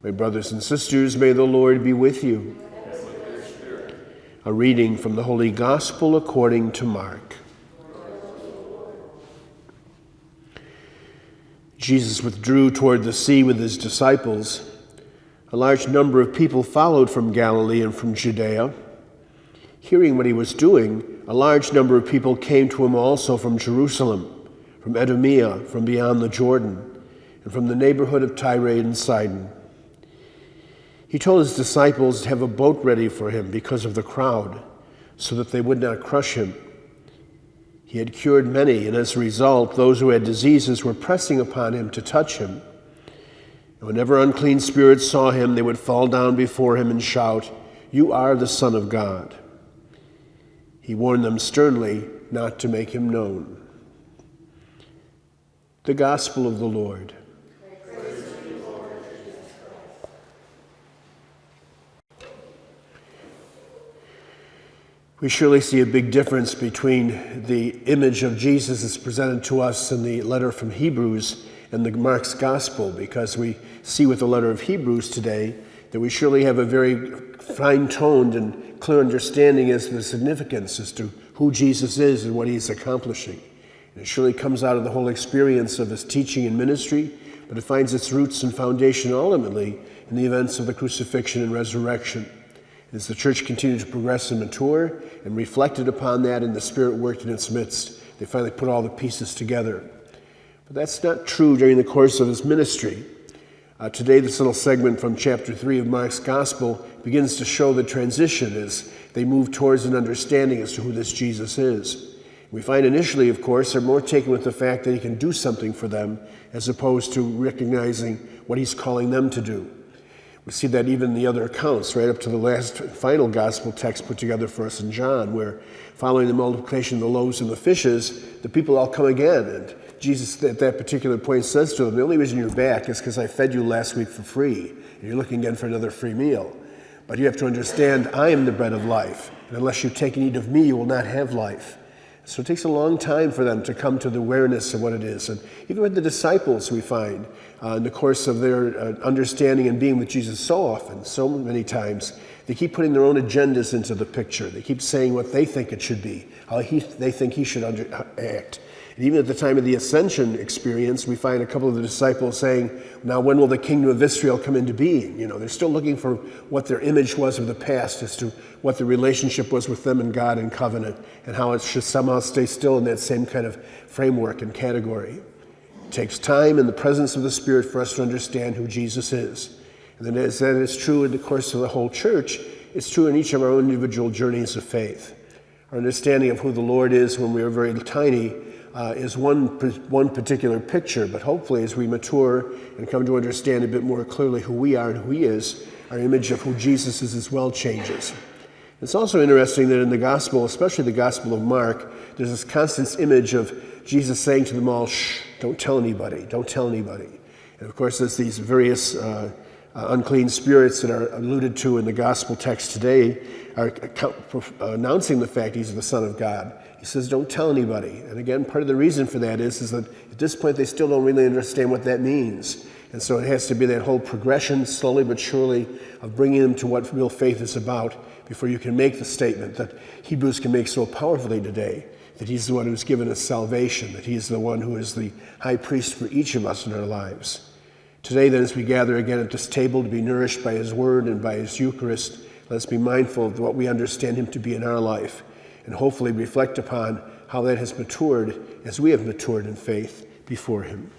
My brothers and sisters, may the Lord be with you. And with your spirit. A reading from the Holy Gospel according to Mark. Jesus withdrew toward the sea with his disciples. A large number of people followed from Galilee and from Judea. Hearing what he was doing, a large number of people came to him also from Jerusalem, from Idumea, from beyond the Jordan, and from the neighborhood of Tyre and Sidon. He told his disciples to have a boat ready for him because of the crowd, so that they would not crush him. He had cured many, and as a result, those who had diseases were pressing upon him to touch him. And whenever unclean spirits saw him, they would fall down before him and shout, "You are the Son of God." He warned them sternly not to make him known. The Gospel of the Lord. Praise to you, Lord Jesus Christ. We surely see a big difference between the image of Jesus as presented to us in the letter from Hebrews and the Mark's Gospel, because we see with the letter of Hebrews today that we surely have a very fine-toned and clear understanding as to the significance as to who Jesus is and what he's accomplishing. And it surely comes out of the whole experience of his teaching and ministry, but it finds its roots and foundation ultimately in the events of the crucifixion and resurrection. As the church continued to progress and mature and reflected upon that, and the Spirit worked in its midst, they finally put all the pieces together. But that's not true during the course of his ministry. Today, this little segment from chapter 3 of Mark's Gospel begins to show the transition as they move towards an understanding as to who this Jesus is. We find initially, of course, they're more taken with the fact that he can do something for them as opposed to recognizing what he's calling them to do. We see that even in the other accounts, right up to the last final gospel text put together for us in John, where following the multiplication of the loaves and the fishes, the people all come again. And Jesus at that particular point says to them, "The only reason you're back is because I fed you last week for free, and you're looking again for another free meal. But you have to understand, I am the bread of life, and unless you take and eat of me, you will not have life." So it takes a long time for them to come to the awareness of what it is. And even with the disciples, we find in the course of their understanding and being with Jesus so often, so many times, they keep putting their own agendas into the picture. They keep saying what they think it should be, how they think he should act. And even at the time of the ascension experience, we find a couple of the disciples saying, "Now when will the kingdom of Israel come into being?" You know, they're still looking for what their image was of the past as to what the relationship was with them and God in covenant, and how it should somehow stay still in that same kind of framework and category. It takes time and the presence of the Spirit for us to understand who Jesus is. And then as that is true in the course of the whole church, it's true in each of our own individual journeys of faith. Our understanding of who the Lord is when we are very tiny is one particular picture, but hopefully as we mature and come to understand a bit more clearly who we are and who he is, our image of who Jesus is as well changes. It's also interesting that in the gospel, especially the Gospel of Mark, there's this constant image of Jesus saying to them all, "Shh, don't tell anybody, don't tell anybody." And of course, there's these various unclean spirits that are alluded to in the gospel text today are announcing the fact he's the Son of God. He says, don't tell anybody. And again, part of the reason for that is that at this point they still don't really understand what that means. And so it has to be that whole progression, slowly but surely, of bringing them to what real faith is about before you can make the statement that Hebrews can make so powerfully today, that he's the one who's given us salvation, that he's the one who is the high priest for each of us in our lives. Today, then, as we gather again at this table to be nourished by his word and by his Eucharist, let's be mindful of what we understand him to be in our life, and hopefully reflect upon how that has matured as we have matured in faith before him.